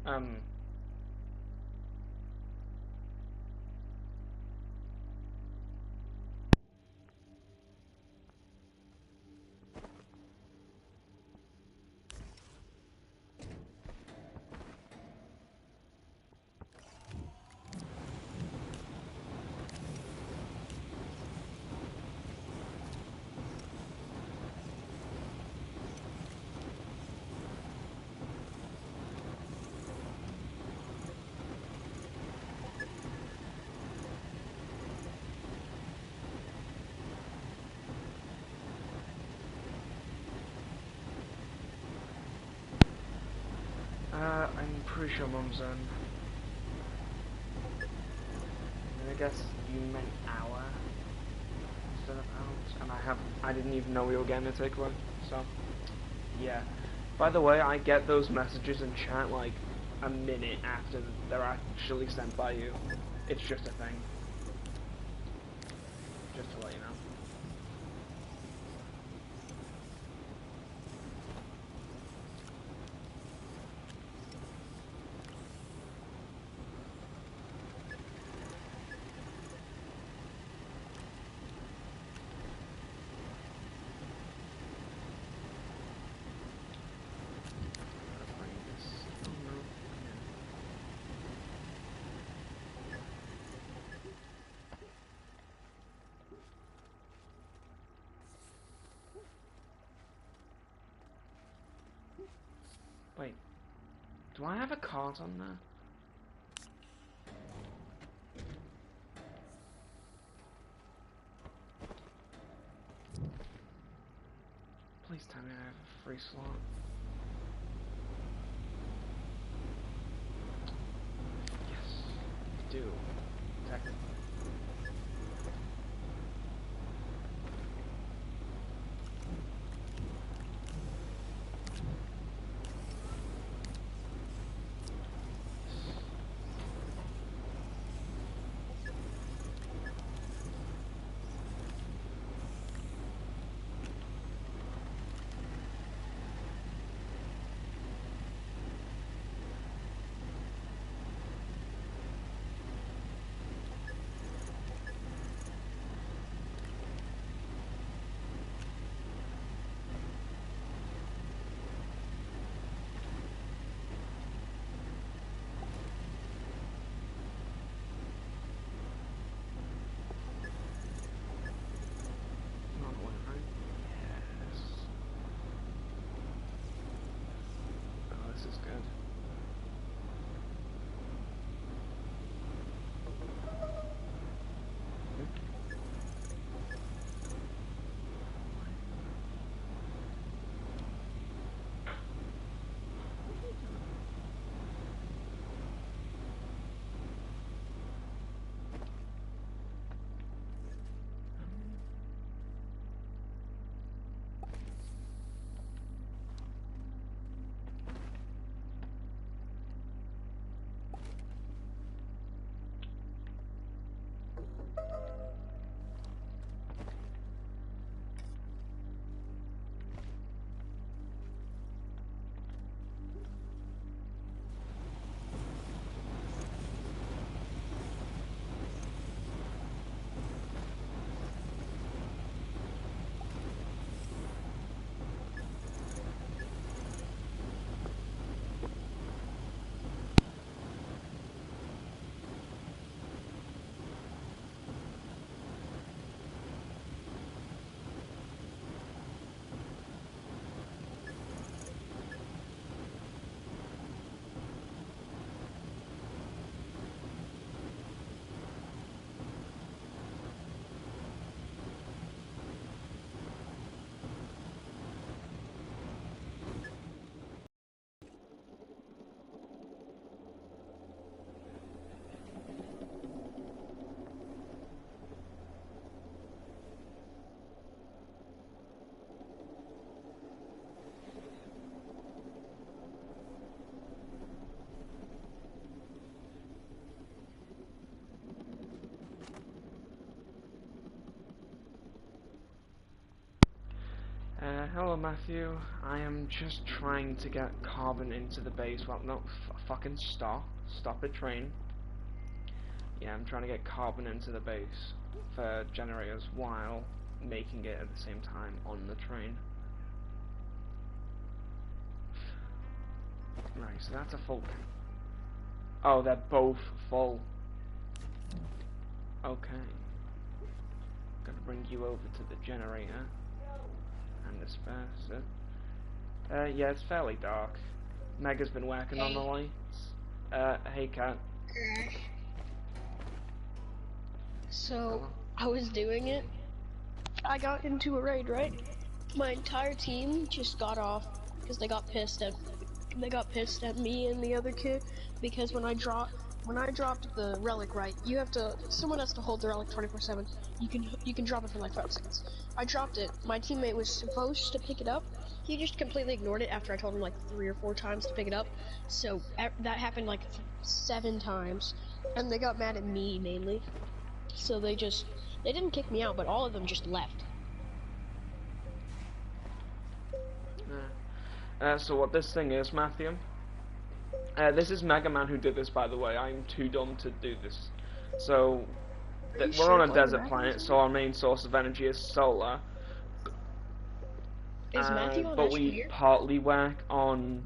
Um, I'm pretty sure Mum's in. I guess you meant hour instead of ounce, and I didn't even know we were getting a takeaway, so, yeah. By the way, I get those messages in chat, like, a minute after they're actually sent by you. It's just a thing. Just to let you know. Wait, do I have a card on there? Please tell me I have a free slot. Yes, I do. Technically. Not one, right? Yes. Oh, this is good. Hello, Matthew. I am just trying to get carbon into the base. Well, no, fucking stop. Stop it, train. Yeah, I'm trying to get carbon into the base for generators while making it at the same time on the train. Right, so that's a full... Oh, they're both full. Okay. Gonna bring you over to the generator. And disperse it. Yeah, it's fairly dark. Mega's been working on the lights. Hey, Cat. So, I was doing it. I got into a raid, right? My entire team just got off because they got pissed at me and the other kid because when I dropped the relic, right, someone has to hold the relic 24/7. You can drop it for like 5 seconds. I dropped it. My teammate was supposed to pick it up. He just completely ignored it after I told him like 3 or 4 times to pick it up. So that happened like 7 times, and they got mad at me mainly. So they didn't kick me out, but all of them just left. So what this thing is, Matthew, this is Mega Man who did this, by the way. I'm too dumb to do this. So, we're on a desert planet, so our main source of energy is solar. Is Matthew on but we partly work on...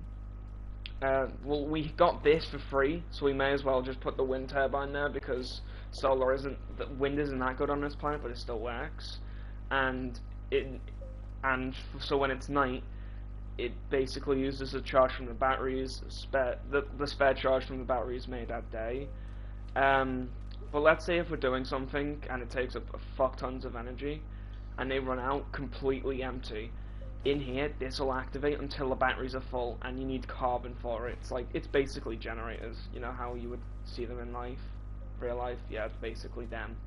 well, we got this for free, so we may as well just put the wind turbine there, because solar isn't... the wind isn't that good on this planet, but it still works. So when it's night, it basically uses a charge from the batteries, the spare charge from the batteries made that day. But let's say if we're doing something and it takes up a fuck tons of energy, and they run out completely empty, in here this will activate until the batteries are full, and you need carbon for it. It's basically generators. You know how you would see them in real life? Yeah, it's basically them.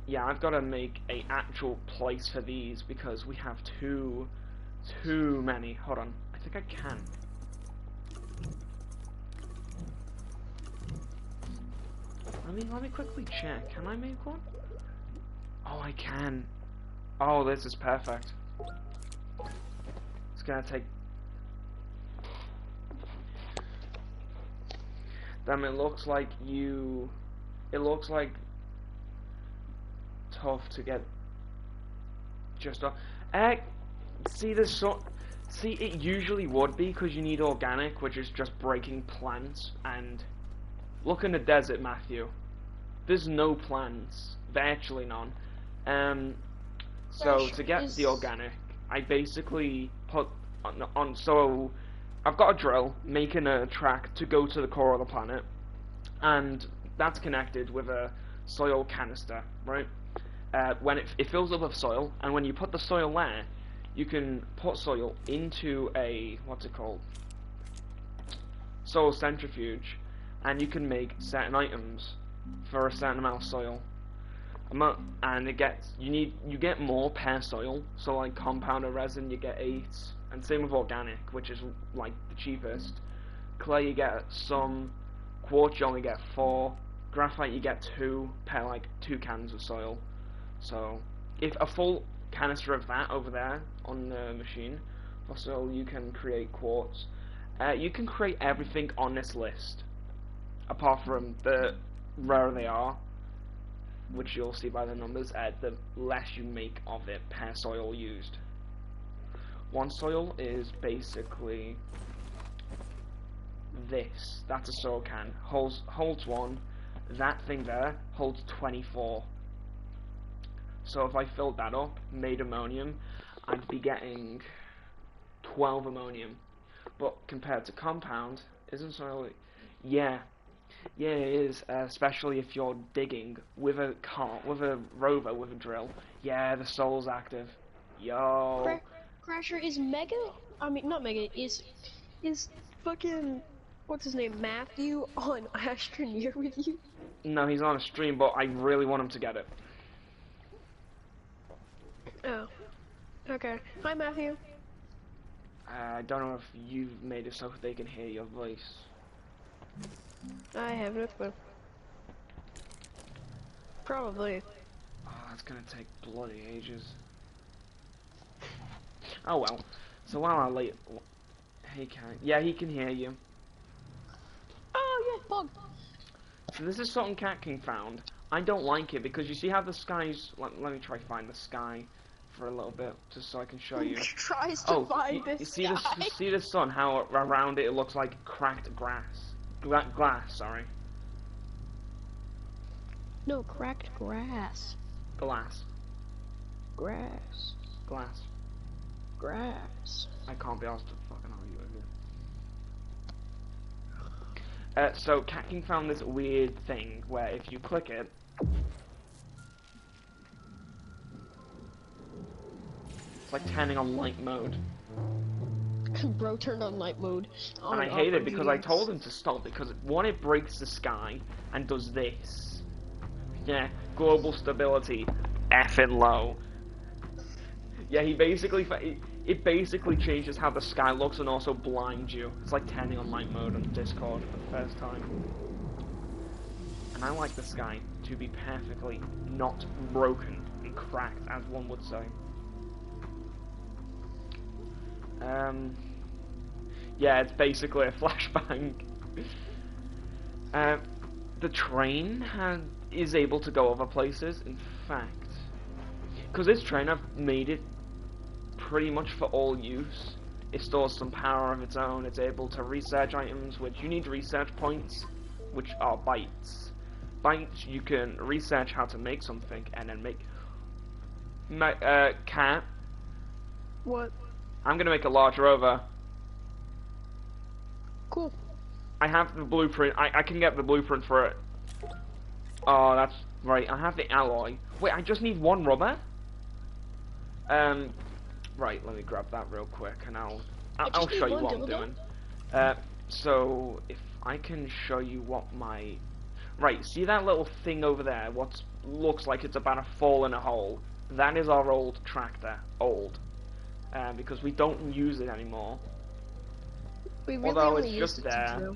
Yeah, I've got to make a actual place for these because we have too many. Hold on, I think I can. Let me quickly check. Can I make one? Oh, I can. Oh, this is perfect. It's gonna take... Damn, it looks like tough to get just off. See, it usually would be because you need organic, which is just breaking plants. And look in the desert, Matthew. There's no plants, virtually none. So to get the organic, I basically put on. So I've got a drill making a track to go to the core of the planet, and that's connected with a soil canister, right? When it fills up with soil, and when you put the soil there, you can put soil into a, what's it called? Soil centrifuge, and you can make certain items for a certain amount of soil. And you get more per soil. So like compounder resin, you get 8, and same with organic, which is like the cheapest. Clay, you get some. Quartz, you only get 4. Graphite, you get 2 per like 2 cans of soil. So, if a full canister of that over there on the machine, also you can create quartz. You can create everything on this list, apart from the rarer they are, which you'll see by the numbers, the less you make of it per soil used. One soil is basically this. That's a soil can. Holds 1. That thing there holds 24. So if I filled that up, made ammonium, I'd be getting 12 ammonium. But compared to compound, isn't soil... Yeah, it is, especially if you're digging with a rover, with a drill. Yeah, the soil's active. Yo. Crasher, is Mega... I mean, not Mega, is fucking... What's his name? Matthew on Astroneer with you? No, he's on a stream, but I really want him to get it. Oh. Okay. Hi, Matthew. I don't know if you've made it so they can hear your voice. I have no clue. Probably. Oh, that's gonna take bloody ages. Oh well. So while I lay, he can. Yeah, he can hear you. Oh yeah, bug. So this is something Cat King found. I don't like it because you see how the sky's. Let me try to find the sky for a little bit, just so I can show you. Tries to Oh, find you this see guy. this? You see the sun? How around it, it looks like cracked grass. Glass, sorry. No, cracked grass. Glass. Grass. Glass. Grass. I can't be asked to fucking argue with you. So Cat King found this weird thing where if you click it, it's like turning on light mode. Bro turned on night mode. And I hate it because I told him to stop because one, it breaks the sky and does this. Yeah, global stability, effing low. Yeah, he basically it basically changes how the sky looks and also blinds you. It's like turning on night mode on Discord for the first time. And I like the sky to be perfectly not broken and cracked, as one would say. Yeah, it's basically a flashbang. The train is able to go other places, in fact. Because this train, I've made it pretty much for all use. It stores some power of its own. It's able to research items, which you need research points, which are bytes. Bytes, you can research how to make something, and then make... Cat? What? I'm gonna make a large rover. Cool. I have the blueprint. I can get the blueprint for it. Oh, that's right. I have the alloy. Wait, I just need one rubber? Right, let me grab that real quick, and I'll show you what I'm doing. So, if I can show you what my... Right, see that little thing over there? What looks like it's about to fall in a hole? That is our old tractor. Old. Because we don't use it anymore. We really Although only it's used just it there.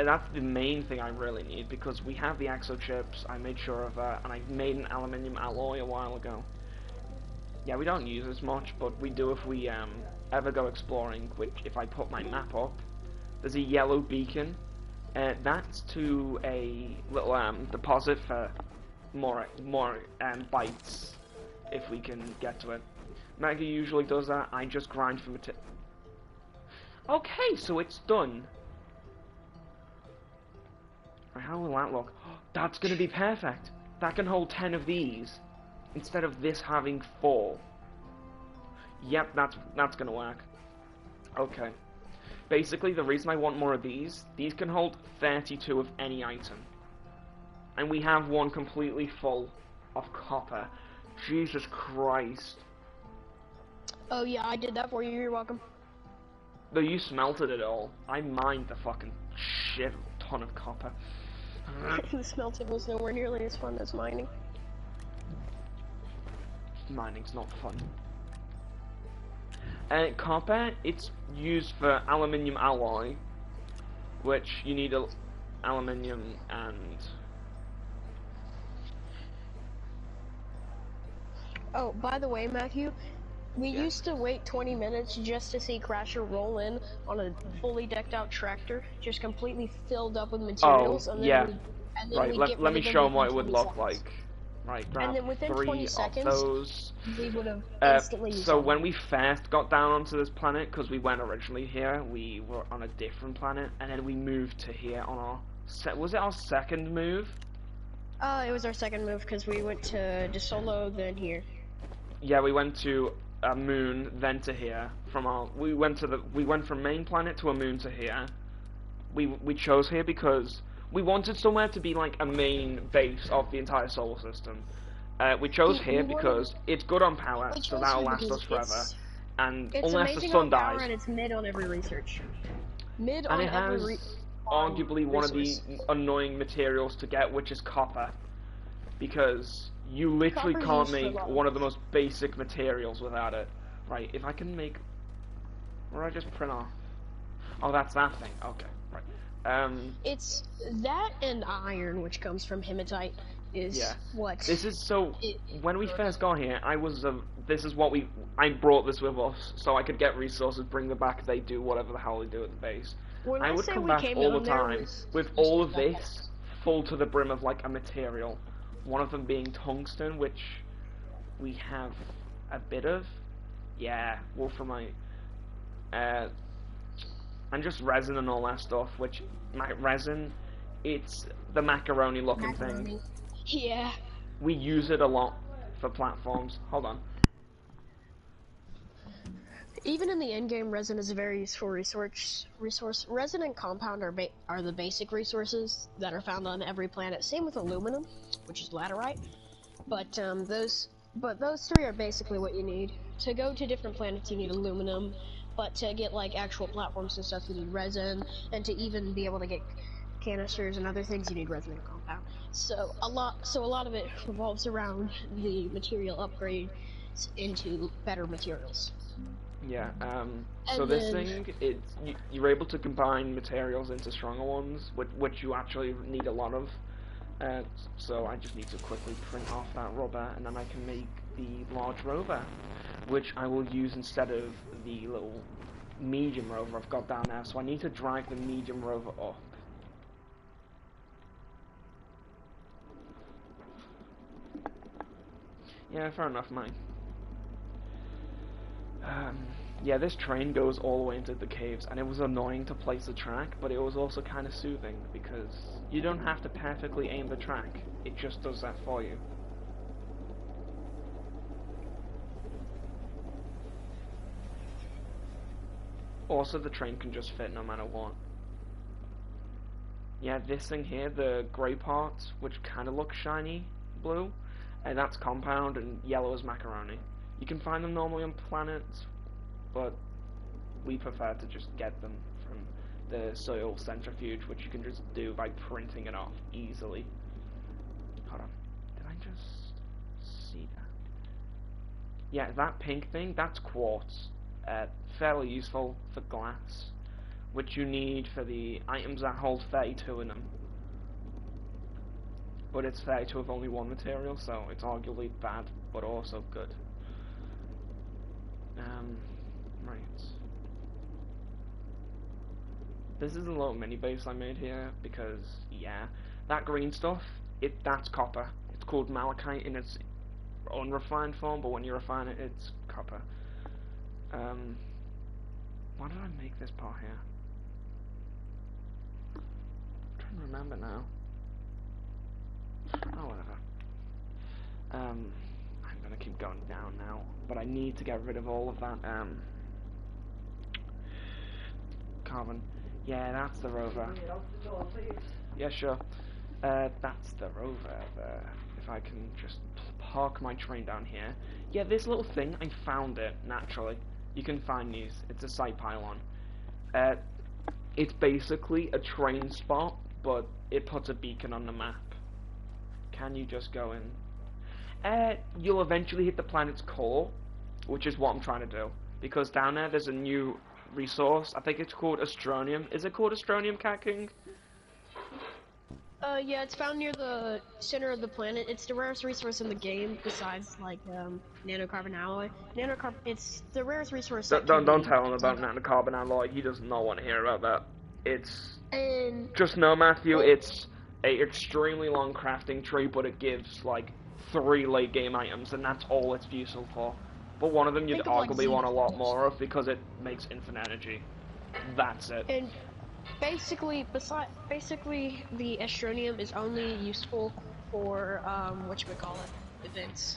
That's the main thing I really need, because we have the exo chips, I made sure of that, and I made an aluminium alloy a while ago. Yeah, we don't use as much, but we do if we ever go exploring, which if I put my map up, there's a yellow beacon. That's to a little deposit for more bytes, if we can get to it. Mega usually does that, I just grind for material. Okay, so it's done. How will that look? That's gonna be perfect. That can hold 10 of these, instead of this having 4. Yep, that's gonna work. Okay. Basically, the reason I want more of these can hold 32 of any item. And we have one completely full of copper. Jesus Christ. Oh yeah, I did that for you, you're welcome. Though you smelted it all. I mined the fucking shit ton of copper. The smelting was nowhere nearly as fun as mining. Mining's not fun. Copper, it's used for aluminium alloy, which you need aluminium and... Oh, by the way, Matthew, we used to wait 20 minutes just to see Crasher roll in on a fully decked out tractor, just completely filled up with materials. And then yeah. Right, let me show them what it would look like. Right, grab and then within 3 20 of seconds, those. we would have instantly used So them. when we first got down onto this planet, because we went originally here, we were on a different planet, and then we moved to here on our... Was it our second move? It was our second move, because we went to DeSolo, then here. Yeah, we went to a moon, then to here. We went from main planet to a moon to here. We chose here because we wanted somewhere to be like a main base of the entire solar system. We chose here because it's good on power, so that'll last us forever. And unless the sun dies. And it's mid on every research. Mid and on it has every arguably one of the resource. annoying materials to get, which is copper. Because you literally can't make one of the most basic materials without it. Right, if I can make... Or I just print off... Oh, that's that thing. Okay, right. It's that and iron, which comes from hematite. is Yeah. what This is so. it When we works. first got here, this is what we. I brought this with us so I could get resources, bring them back. They do whatever the hell they do at the base. When I I would say come we back came all down the there time with was all just of that this full to the brim of like a material. One of them being tungsten, which we have a bit of. Yeah, wolframite. Uh, and just resin and all that stuff. Which resin, it's the macaroni looking thing. macaroni. Yeah. We use it a lot for platforms. Hold on. Even in the end game, resin is a very useful resource. Resin and compound are the basic resources that are found on every planet. Same with aluminum, which is laterite. But those three are basically what you need. To go to different planets, you need aluminum. But to get like actual platforms and stuff, you need resin. And to even be able to get canisters and other things, you need resin and compound. So a lot of it revolves around the material upgrade into better materials. Yeah, so And this then thing, you're able to combine materials into stronger ones, which you actually need a lot of. So I just need to quickly print off that rubber, and then I can make the large rover, which I will use instead of the little medium rover I've got down there. So I need to drag the medium rover up. Yeah, fair enough, mate. Yeah, this train goes all the way into the caves, and it was annoying to place the track, but it was also kind of soothing, because you don't have to perfectly aim the track, it just does that for you. Also, the train can just fit no matter what. Yeah, this thing here, the grey part, which kind of looks shiny blue, and that's compound, and yellow is macaroni. You can find them normally on planets, but we prefer to just get them from the soil centrifuge, which you can just do by printing it off easily. Hold on, did I just see that? Yeah, that pink thing, that's quartz. Fairly useful for glass, which you need for the items that hold 32 in them. But it's 32 of only one material, so it's arguably bad, but also good. Right. This is a little mini base I made here because, yeah, that green stuff, that's copper. It's called malachite in its unrefined form, but when you refine it, it's copper. Why did I make this part here? I'm trying to remember now. Oh, whatever. I'm gonna keep going down now, but I need to get rid of all of that, carbon. Yeah, that's the rover. Yeah, sure. That's the rover there. If I can just park my train down here. Yeah, this little thing, I found it, naturally. You can find these. It's a site pylon. It's basically a train spot, but it puts a beacon on the map. Can you just go in? You'll eventually hit the planet's core, which is what I'm trying to do. Because down there's a new resource. I think it's called Astronium. Is it called Astronium, Cat King? Yeah, it's found near the center of the planet. It's the rarest resource in the game, besides like nanocarbon alloy. It's the rarest resource. Don't tell him about nanocarbon alloy. He does not want to hear about that. It's just know, Matthew. It's a extremely long crafting tree, but it gives like 3 late game items, and that's all it's useful for. But one of them you'd arguably want a lot more of because it makes infinite energy. That's it. And basically, the Astronium is only useful for events.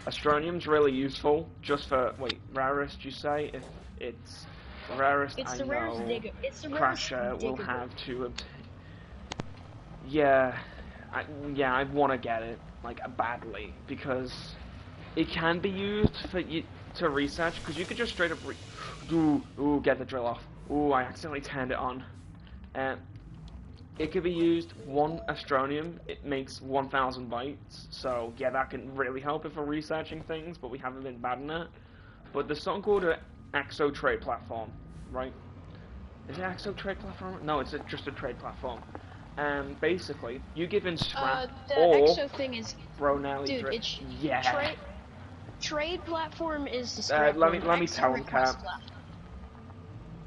Astronium's really useful just for rarest. You say if it's the rarest. It's I the know rarest digger. It's the Crasher rarest will digger. have to obtain. Yeah, I want to get it like badly because it can be used for you to research because you could just straight up get the drill off. Ooh, I accidentally turned it on. It could be used 1 Astronium. It makes 1,000 bytes. So yeah, that can really help if we're researching things, but we haven't been bad in that. But there's something called an Axo trade platform, right? Is it Axo trade platform? No, it's just a trade platform. Basically, you give in scrap The or EXO thing is, throw Nelly dude, drip. it's Yeah. trade platform is the scrap Let one. me EXO tell him, request Cap. platform.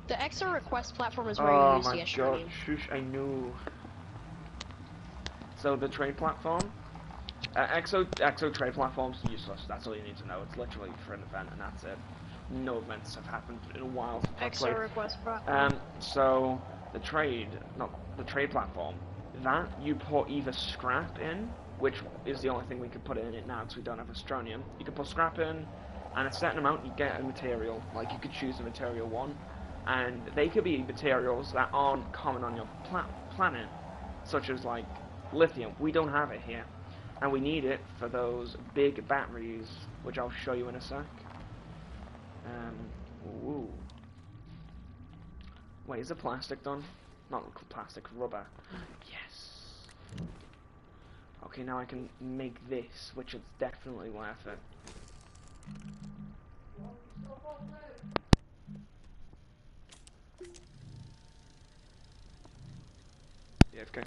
The EXO request platform is where you Oh use the my god, Estronium. shush, I knew. So the trade platform, EXO trade platform's useless. That's all you need to know. It's literally for an event, and that's it. No events have happened in a while since I EXO played. request platform. So the trade platform, that you put either scrap in, which is the only thing we could put in it now because we don't have Estronium. You could put scrap in, and a certain amount you get a material. Like you could choose the material one, and they could be materials that aren't common on your planet, such as like lithium. We don't have it here, and we need it for those big batteries, which I'll show you in a sec. Ooh. Wait, is the plastic done? Not plastic, rubber. Yes. Okay, now I can make this, which is definitely worth it. Yeah, okay.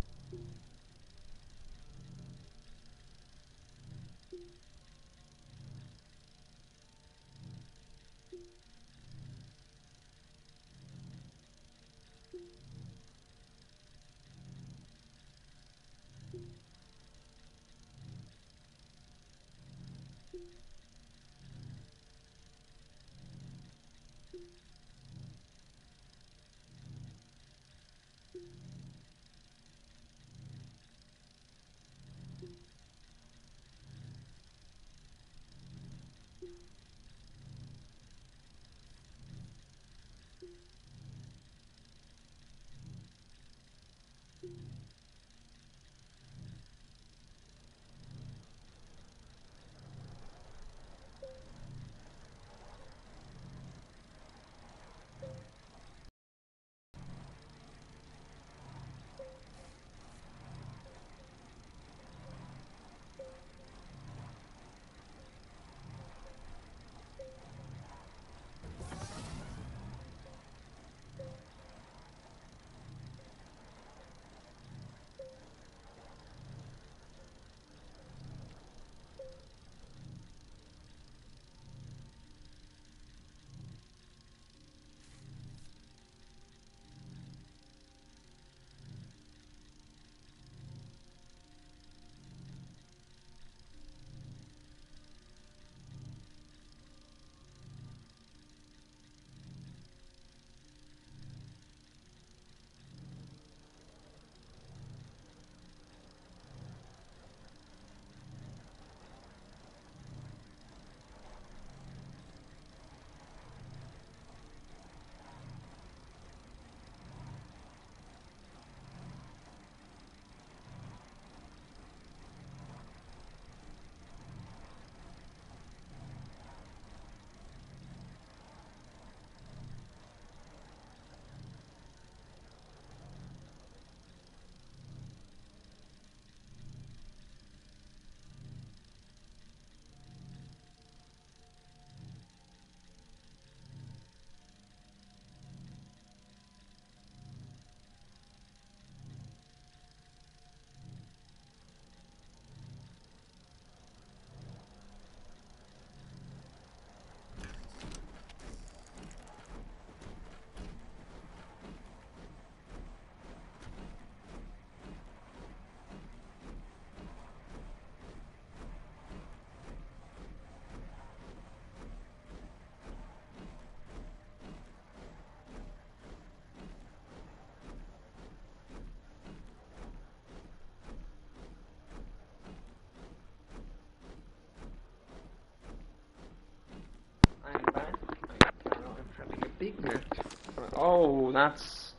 I'm back. I'm having a big Mac. Oh, that's...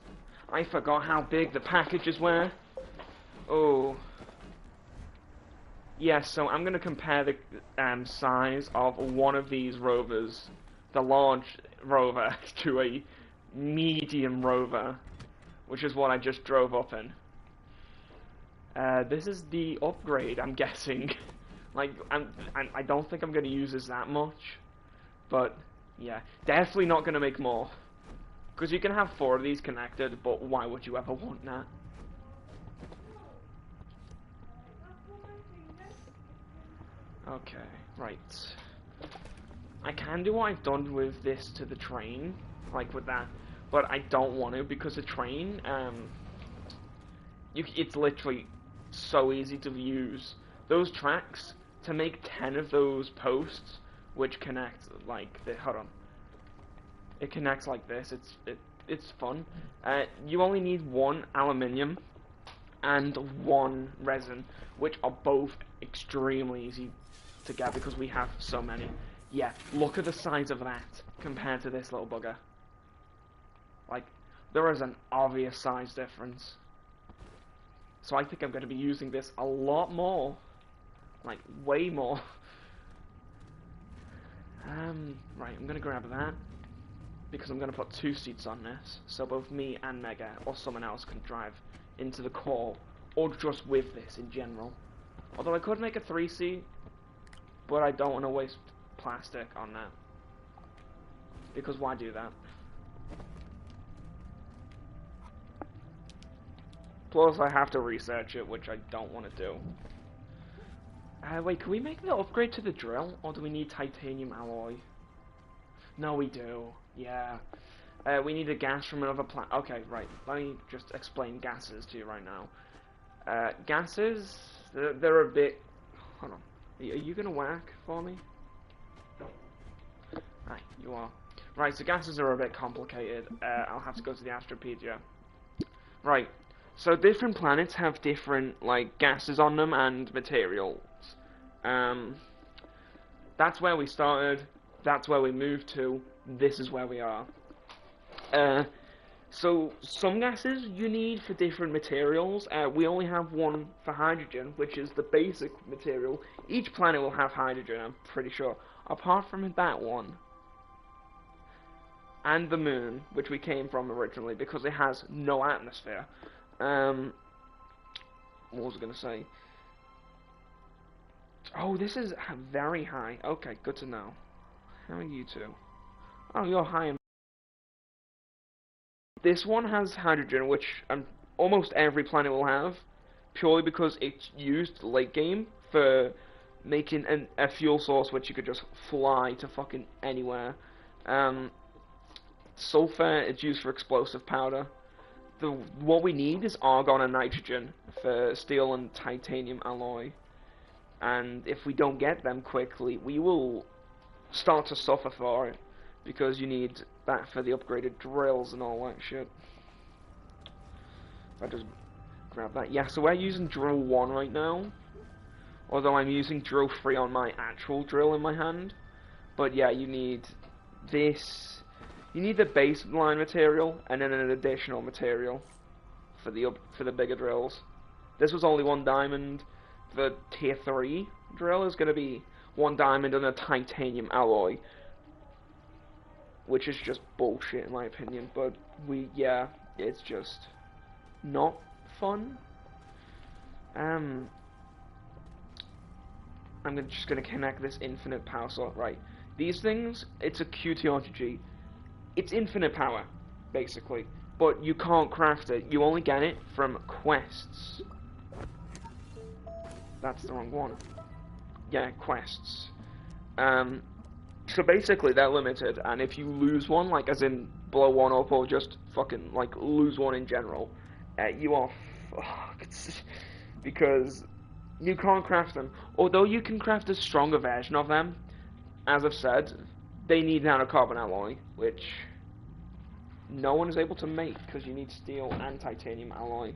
I forgot how big the packages were. Oh. Yes, so I'm going to compare the size of one of these rovers, the large rover, to a medium rover, which is what I just drove up in. This is the upgrade, I'm guessing. Like, I don't think I'm going to use this that much, but yeah, definitely not going to make more. Because you can have 4 of these connected, but why would you ever want that? Okay, right. I can do what I've done with this to the train, like with that, but I don't want to because the train, it's literally so easy to use. Those tracks, to make 10 of those posts, which connect like the, hold on. It connects like this, it's fun. You only need one aluminium and one resin, which are both extremely easy to get because we have so many. Yeah, look at the size of that compared to this little bugger. Like, there is an obvious size difference. So I think I'm going to be using this a lot more. Like, way more. Right, I'm going to grab that. Because I'm going to put 2 seats on this. So both me and Mega, or someone else, can drive into the core. Or just with this in general. Although I could make a 3-seat. But I don't want to waste plastic on that. Because why do that? Plus I have to research it, which I don't want to do. Wait, can we make the upgrade to the drill? Or do we need titanium alloy? No, we do. Yeah. We need a gas from another planet. Okay, right. Let me just explain gases to you right now. Gases, they're a bit... Hold on. Are you going to whack for me? Right, you are. Right, so gases are a bit complicated. I'll have to go to the Astropedia. Right, so different planets have different, like, gases on them and materials. That's where we started. That's where we moved to. This is where we are. So some gases you need for different materials. We only have one for hydrogen, which is the basic material. Each planet will have hydrogen, I'm pretty sure. Apart from that one. And the moon, which we came from originally, because it has no atmosphere. What was I going to say? Oh, this is very high. Okay, good to know. How are you two? Oh, you're high. This one has hydrogen, which almost every planet will have, purely because it's used late game for making a fuel source which you could just fly to fucking anywhere. Sulfur is used for explosive powder. What we need is argon and nitrogen for steel and titanium alloy. And if we don't get them quickly, we will start to suffer for it. Because you need that for the upgraded drills and all that shit. I just grab that. Yeah, so we're using drill 1 right now. Although I'm using drill 3 on my actual drill in my hand. But yeah, you need this. You need the baseline material and then an additional material for the bigger drills. This was only 1 diamond. The tier 3 drill is going to be 1 diamond and a titanium alloy. Which is just bullshit in my opinion, but yeah, it's just not fun. I'm just gonna connect this infinite power source. Right, these things, it's a QTRTG. It's infinite power, basically, but you can't craft it. You only get it from quests. That's the wrong one. Yeah, quests. So basically, they're limited, and if you lose one, like as in blow one up or just fucking like lose one in general, you are fucked because you can't craft them. Although you can craft a stronger version of them, as I've said, they need nanocarbon alloy, which no one is able to make because you need steel and titanium alloy.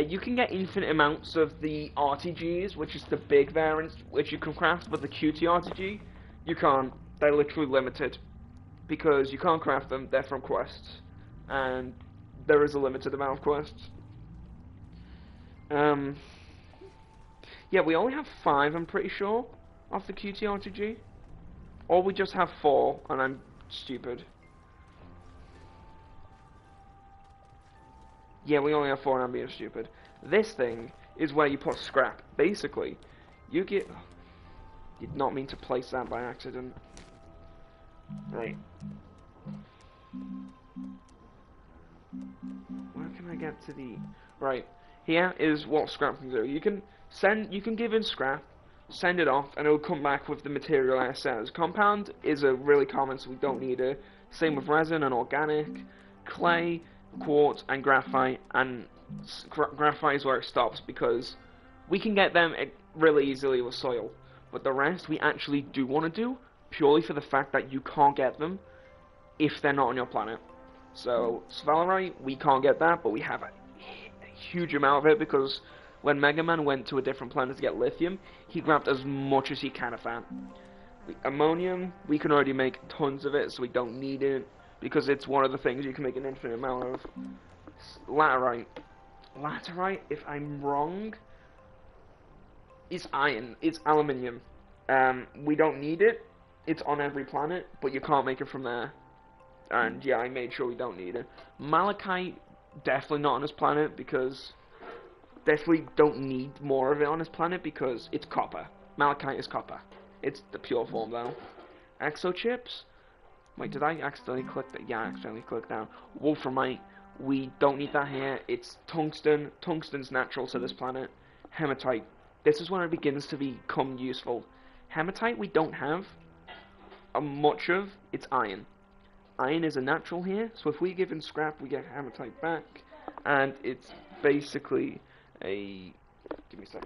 You can get infinite amounts of the RTGs, which is the big variant, which you can craft, but the QT RTG, you can't. They're literally limited. Because you can't craft them, they're from quests. And there is a limited amount of quests. Yeah, we only have 5, I'm pretty sure, of the QT RTG. Or we just have 4, and I'm stupid. Yeah, we only have 4 and I'm being stupid. This thing is where you put scrap. Basically, you get... Did not mean to place that by accident. Right. Where can can I get to the... Right, here is what scrap can do. You can give in scrap, send it off, and it will come back with the material it says. Compound is a really common, so we don't need it. Same with resin and organic, clay, quartz, and graphite. And graphite is where it stops because we can get them really easily with soil. But the rest we actually do want to do, purely for the fact that you can't get them if they're not on your planet. So, sphalerite, we can't get that, but we have a huge amount of it because when Mega Man went to a different planet to get lithium, he grabbed as much as he can of that. Ammonium, we can already make tons of it, so we don't need it, because it's one of the things you can make an infinite amount of. Laterite. Laterite, if I'm wrong, is iron. It's aluminium. We don't need it. It's on every planet, but you can't make it from there. And yeah, I made sure we don't need it. Malachite, definitely not on this planet, because definitely don't need more of it on this planet, because it's copper. Malachite is copper. It's the pure form, though. Exochips? Wait, did I accidentally click that? Yeah, I accidentally clicked down. Wolframite, we don't need that here. It's tungsten. Tungsten's natural to this planet. Hematite. This is when it begins to become useful. Hematite we don't have much of. It's iron. Iron is a natural here, so if we give in scrap, we get hematite back, and it's basically a... Give me a second.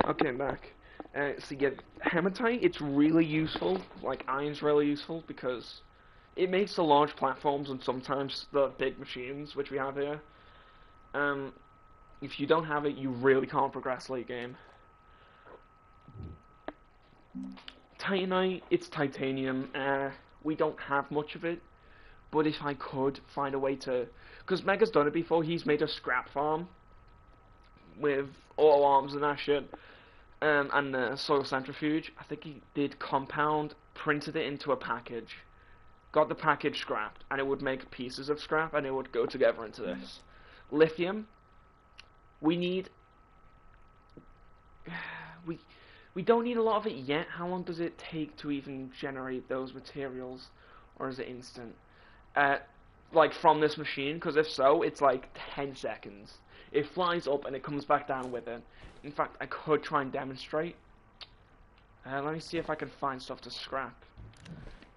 Okay, I'm back. So yeah, hematite, it's really useful. Like, iron's really useful because it makes the large platforms and sometimes the big machines, which we have here. If you don't have it, you really can't progress late game. Titanite, it's titanium. We don't have much of it, but if I could find a way to... Because Mega's done it before, he's made a scrap farm with all arms and that shit. And the soil centrifuge. I think he did compound, printed it into a package, got the package scrapped, and it would make pieces of scrap, and it would go together into this. Lithium. We need... We don't need a lot of it yet. How long does it take to even generate those materials? Or is it instant? Like, from this machine? Because if so, it's like 10 seconds. It flies up and it comes back down with it. In fact, I could try and demonstrate. Let me see if I can find stuff to scrap.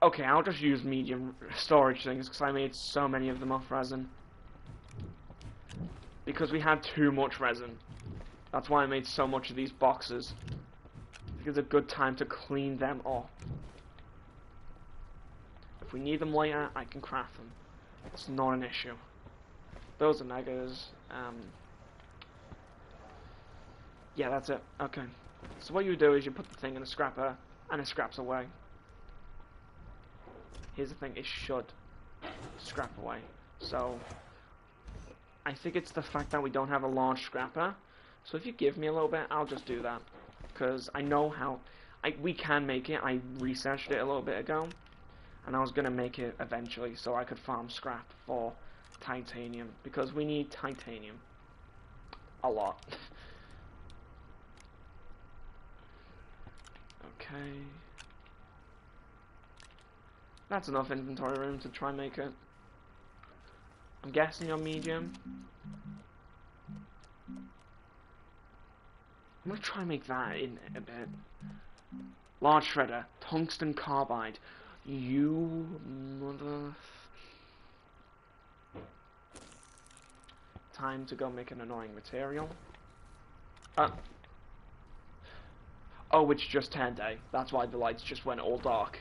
Okay, I'll just use medium storage things because I made so many of them off resin. Because we had too much resin. That's why I made so much of these boxes. It's a good time to clean them off. If we need them later, I can craft them. It's not an issue. Those are megas. Yeah, that's it. Okay. So what you do is you put the thing in a scrapper, and it scraps away. Here's the thing, it should scrap away. So, I think it's the fact that we don't have a large scrapper. So if you give me a little bit, I'll just do that. Because I know how... we can make it. I researched it a little bit ago. And I was going to make it eventually so I could farm scrap for titanium. Because we need titanium. A lot. Okay. That's enough inventory room to try and make it. I'm guessing you're medium. I'm gonna try and make that in a bit. Large shredder, tungsten carbide. You mother. Time to go make an annoying material. Oh, it's just turn day. That's why the lights just went all dark.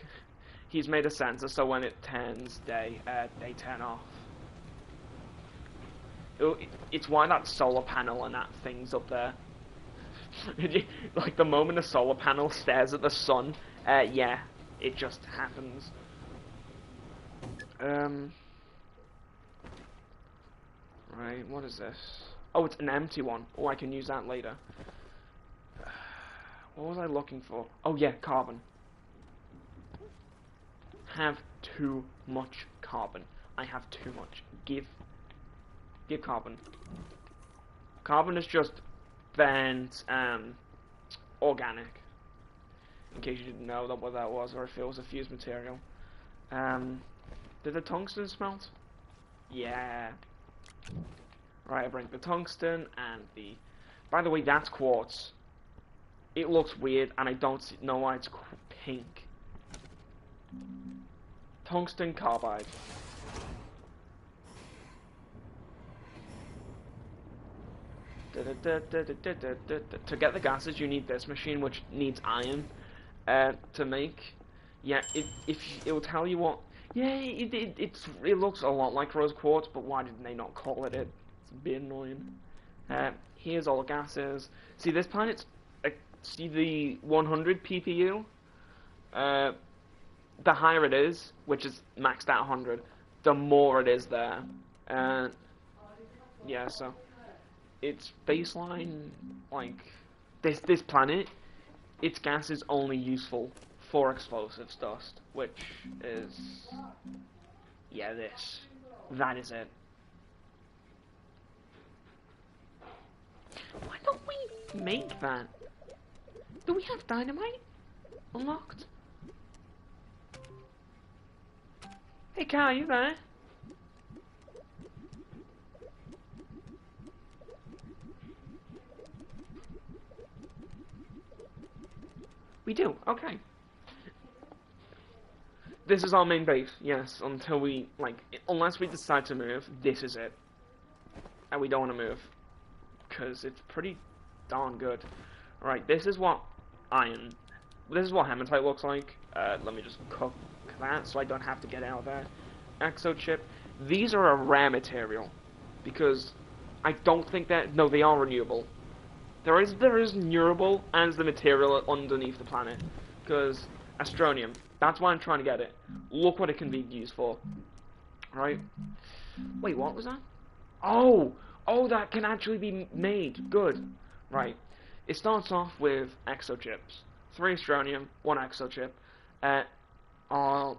He's made a sensor so when it turns day, they turn off. It's why that solar panel and that thing's up there. Like the moment a solar panel stares at the sun, yeah, it just happens. Right, what is this? Oh, it's an empty one. Oh, I can use that later. What was I looking for? Oh yeah, carbon. Have too much carbon. I have too much. Give carbon. Carbon is just burnt, organic. In case you didn't know what that was, or if it was a fused material. Did the tungsten smelt? Yeah. Right, I bring the tungsten and the... By the way, that's quartz. It looks weird, and I don't know why it's pink. Tungsten carbide. To get the gases, you need this machine, which needs iron to make. Yeah, it will tell you what. Yeah, it looks a lot like rose quartz, but why didn't they not call it? It's a bit annoying. Here's all the gases. See, this planet's see the 100 PPU. The higher it is, which is maxed out 100, the more it is there. Yeah, so its baseline, like this planet, its gas is only useful for explosives dust, which is, yeah, that is it. Why don't we make that? Do we have dynamite unlocked? Hey, Cal, you there? We do, okay. This is our main base, yes, until we, like, unless we decide to move, this is it. And we don't want to move, because it's pretty darn good. Alright, this is what hematite looks like. Let me just cook that so I don't have to get out of there. Exochip. These are a rare material, because I don't think that, no, they are renewable. There is renewable as the material underneath the planet, because astronium. That's why I'm trying to get it. Look what it can be used for. Right? Wait, what was that? Oh, that can actually be made. Good. Right. It starts off with exochips. 3 astronium, 1 exochip. Are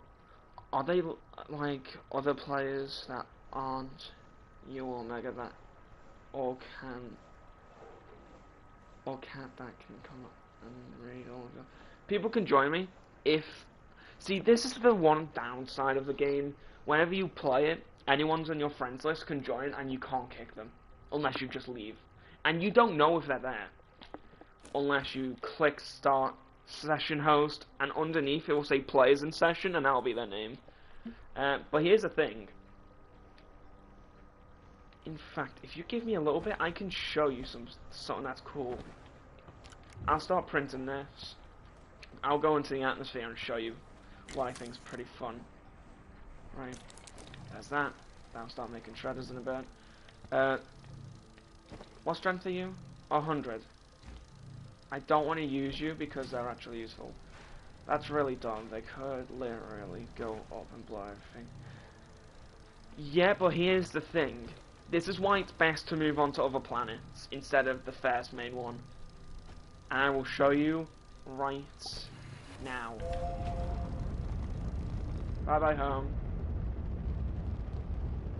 they like other players that aren't you or Mega that or cat that can come up and read all of them? People can join me if... See, this is the one downside of the game. Whenever you play it, anyone's on your friends list can join and you can't kick them. Unless you just leave. And you don't know if they're there. Unless you click start session host, and underneath it will say players in session, and that'll be their name. But here's the thing. In fact, if you give me a little bit, I can show you something that's cool. I'll start printing this. I'll go into the atmosphere and show you what I think is pretty fun. Right, there's that. I'll start making shredders in a bit. What strength are you? 100. I don't want to use you because they're actually useful. That's really dumb. They could literally go up and blow everything. Yeah, but here's the thing. This is why it's best to move on to other planets instead of the first main one. And I will show you right now. Bye bye home.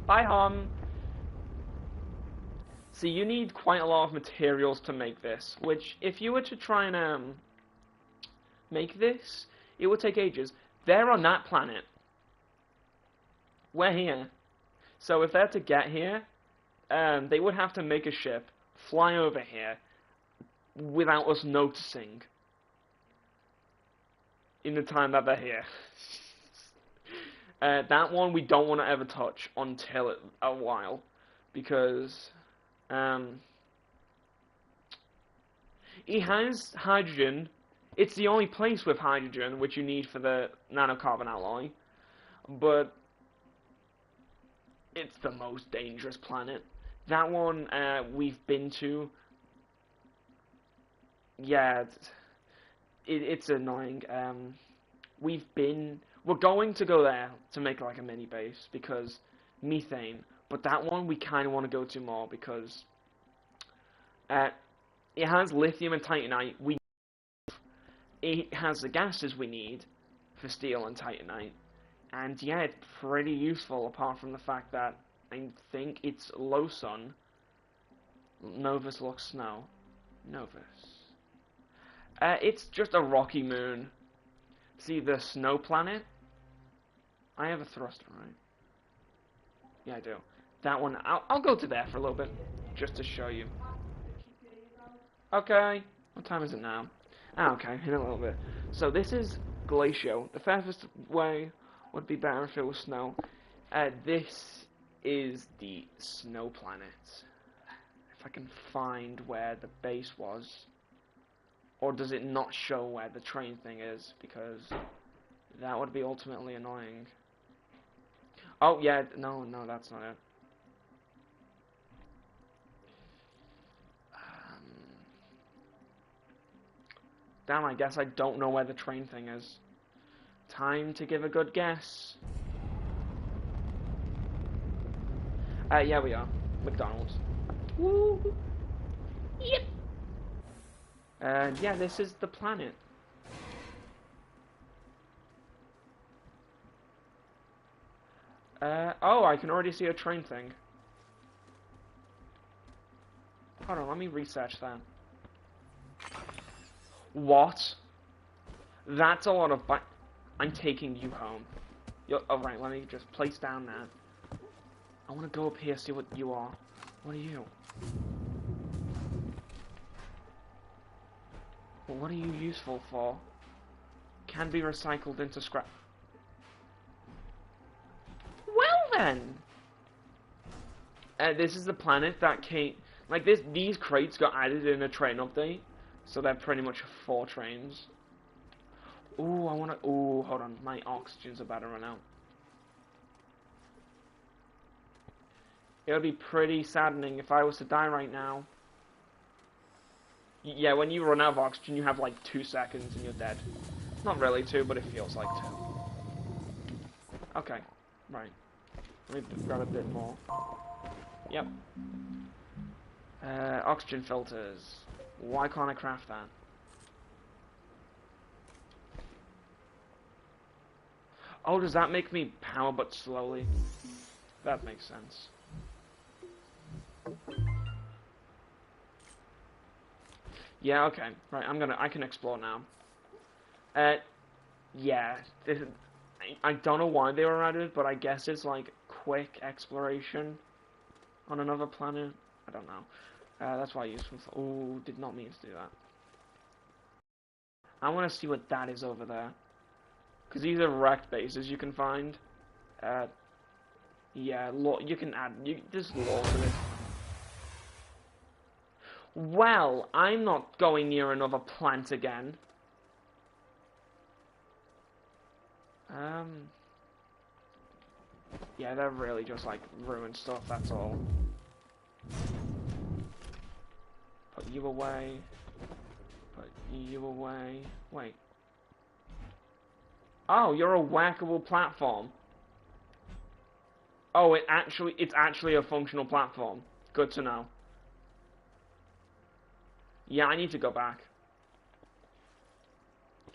Bye home. See, you need quite a lot of materials to make this, which if you were to try and make this, it would take ages. They're on that planet. We're here. So if they're to get here, they would have to make a ship, fly over here, without us noticing in the time that they're here. That one we don't want to ever touch until a while, because it has hydrogen. It's the only place with hydrogen which you need for the nanocarbon alloy, but it's the most dangerous planet. That one we've been to. Yeah, it's annoying. We're going to go there to make like a mini base because methane. But that one we kind of want to go to more because it has lithium and titanite. It has the gases we need for steel and titanite. And yeah, it's pretty useful apart from the fact that I think it's low sun. Novus looks snow. Novus. It's just a rocky moon. See the snow planet? I have a thruster, right? Yeah, I do. That one, I'll go to there for a little bit, just to show you. Okay, what time is it now? Ah, okay, in a little bit. So this is Glacio. The fastest way would be better if it was snow. This is the snow planet. If I can find where the base was. Or does it not show where the train thing is? Because that would be ultimately annoying. Oh, yeah, no, that's not it. Damn, I guess I don't know where the train thing is. Time to give a good guess. Yeah, we are. McDonald's. Woo! Yep! Yeah, this is the planet. Oh, I can already see a train thing. Hold on, let me research that. What? That's a lot of I'm taking you home. Oh, right, let me just place down that. I want to go up here, see what you are. What are you? Well, what are you useful for? Can be recycled into scrap. Well then! This is the planet that came... Like, these crates got added in a train update. So they're pretty much 4 trains. Ooh, I wanna... Ooh, hold on. My oxygen's about to run out. It would be pretty saddening if I was to die right now. Yeah, when you run out of oxygen, you have like 2 seconds and you're dead. Not really 2, but it feels like 2. Okay, right. Let me grab a bit more. Yep. Oxygen filters. Why can't I craft that? Oh, does that make me power but slowly? That makes sense. Yeah, okay. Right, I can explore now. Yeah. I don't know why they were added, but I guess it's like quick exploration on another planet. I don't know. That's why I used... Oh, did not mean to do that. I want to see what that is over there. Because these are wrecked bases you can find. Yeah, you can add... There's lore to this. Well, I'm not going near another plant again. Yeah, they're really just like ruined stuff, that's all. Put you away. Put you away. Wait. Oh, you're a whackable platform. Oh, it's actually a functional platform. Good to know. Yeah, I need to go back.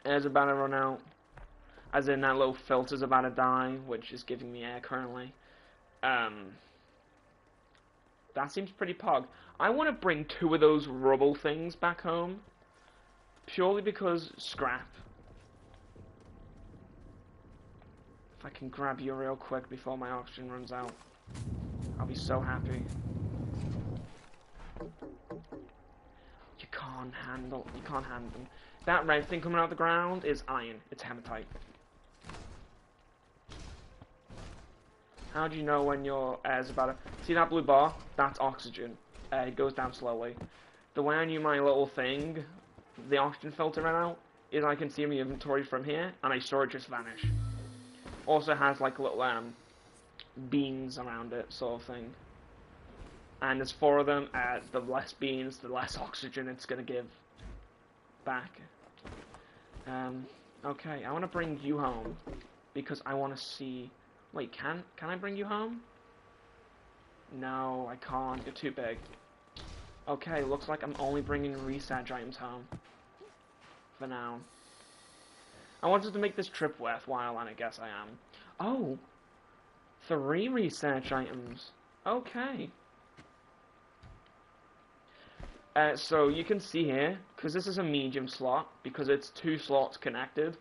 Air's about to run out. As in, that little filter's about to die, which is giving me air currently. That seems pretty pog. I want to bring 2 of those rubble things back home. Purely because scrap. If I can grab you real quick before my oxygen runs out, I'll be so happy. You can't handle. You can't handle them. That red thing coming out of the ground is iron. It's hematite. How do you know when your air's about to... See that blue bar? That's oxygen. It goes down slowly. The way I knew my little thing, the oxygen filter ran out, is I can see my inventory from here, and I saw it just vanish. Also has like little beans around it, sort of thing. And there's 4 of them. The less beans, the less oxygen it's gonna give back. Okay, I want to bring you home because I want to see. Wait, can I bring you home? No, I can't. You're too big. Okay, looks like I'm only bringing research items home for now. I wanted to make this trip worthwhile, and I guess I am. Oh, 3 research items. Okay. So you can see here, because this is a medium slot, because it's 2 slots connected,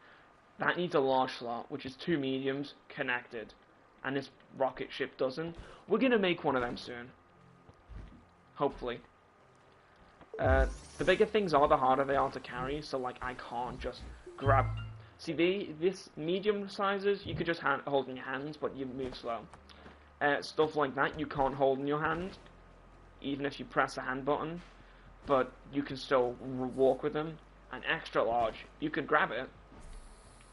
that needs a large slot, which is 2 mediums connected. And this rocket ship doesn't. We're going to make one of them soon. Hopefully. The bigger things are, the harder they are to carry, so like I can't just grab... See, this medium sizes, you could just hold in your hands, but you move slow. Stuff like that you can't hold in your hand, even if you press the hand button. But you can still walk with them. And extra large, you could grab it.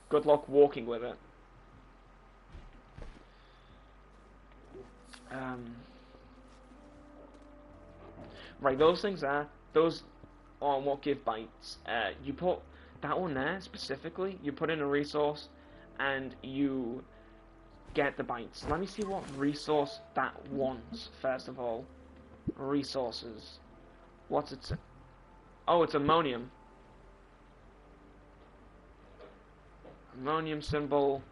Good luck walking with it. Right, those things there, those are what give bites. You put that one there specifically, you put in a resource, and you get the bites. Let me see what resource that wants, first of all. Resources. What's it? Oh, it's ammonium. Ammonium symbol.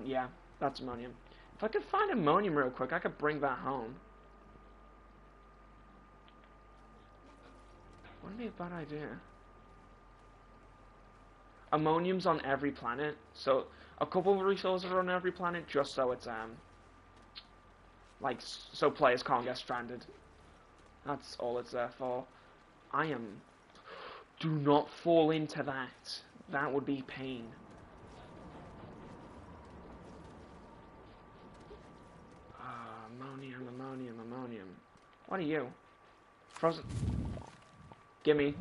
Yeah, that's ammonium. If I could find ammonium real quick, I could bring that home. Wouldn't be a bad idea. Ammonium's on every planet, so a couple of resources are on every planet, just so it's like so players can't get stranded. That's all it's there for. Do not fall into that. That would be pain. Ammonium. What are you? Frozen. Gimme.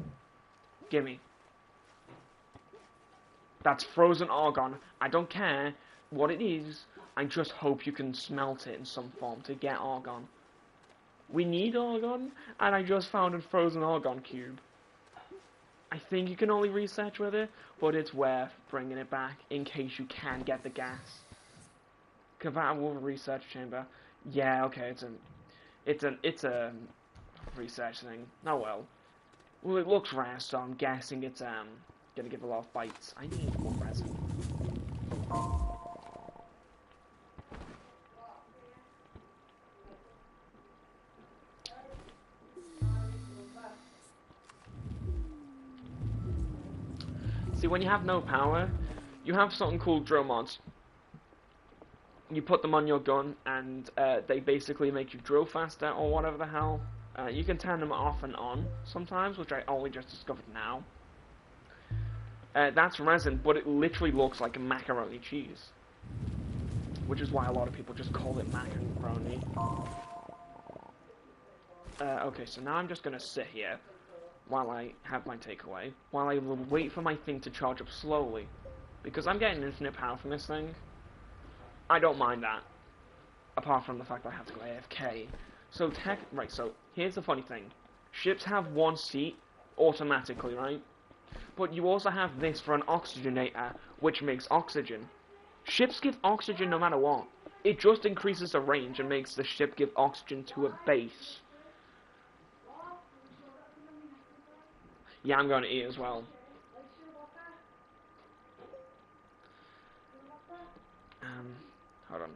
That's frozen argon. I don't care what it is. I just hope you can smelt it in some form to get argon. We need argon, and I just found a frozen argon cube. I think you can only research with it, but it's worth bringing it back in case you can get the gas. Compatible research chamber. Yeah, okay, it's a research thing. Oh well. Well, it looks rare, so I'm guessing it's gonna give a lot of bites. I need more resin. See, when you have no power, you have something called drill mods. You put them on your gun, and they basically make you drill faster, or whatever the hell. You can turn them off and on sometimes, which I only just discovered now. That's resin, but it literally looks like a macaroni cheese. Which is why a lot of people just call it macaroni. Okay, so now I'm just gonna sit here while I have my takeaway, while I will wait for my thing to charge up slowly. Because I'm getting infinite power from this thing. I don't mind that. Apart from the fact that I have to go AFK. So so here's the funny thing. Ships have 1 seat automatically, right? But you also have this for an oxygenator, which makes oxygen. Ships give oxygen no matter what. It just increases the range and makes the ship give oxygen to a base. Yeah, I'm going to eat as well. Hold on.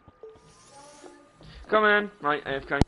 Come in. Right, AFK.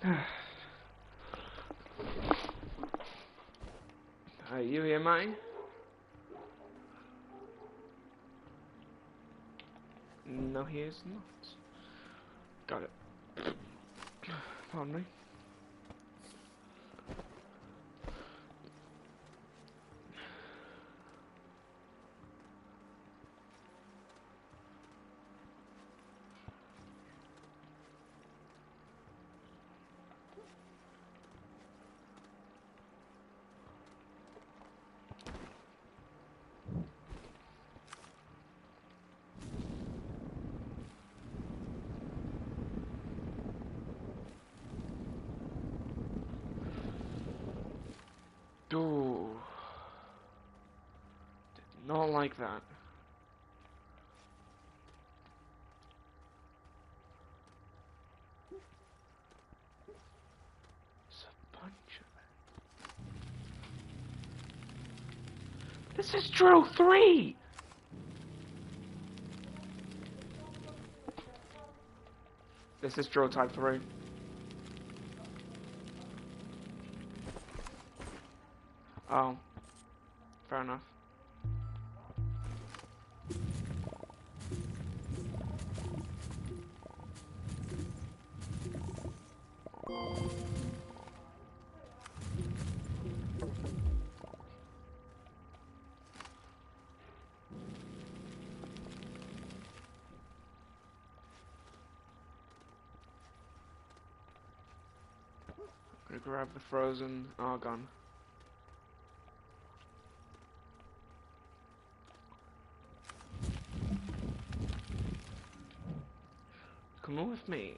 Are you here, mate? No, he is not. Got it. Pardon me. Ooh. Did not like that. It's a bunch of it. This is drill 3! This is drill type 3. Oh. Fair enough. I'm gonna grab the frozen argon. Come on with me.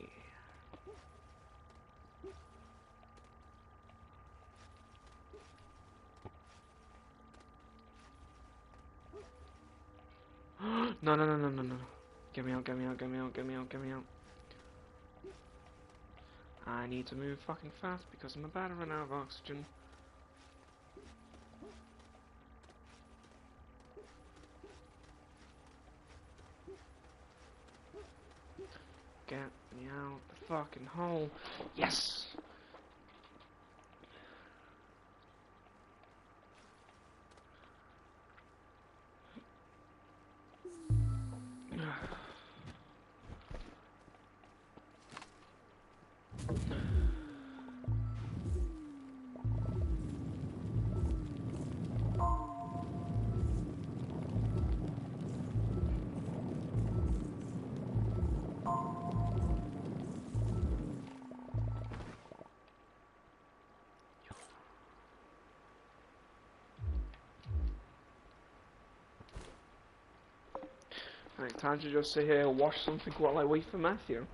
No, no, no, no, no, no. Get me out, get me out, get me out, get me out, get me out. I need to move fucking fast because I'm about to run out of oxygen. Get me out the fucking hole. Yes! Right, time to just sit here and watch something while I wait for Matthew.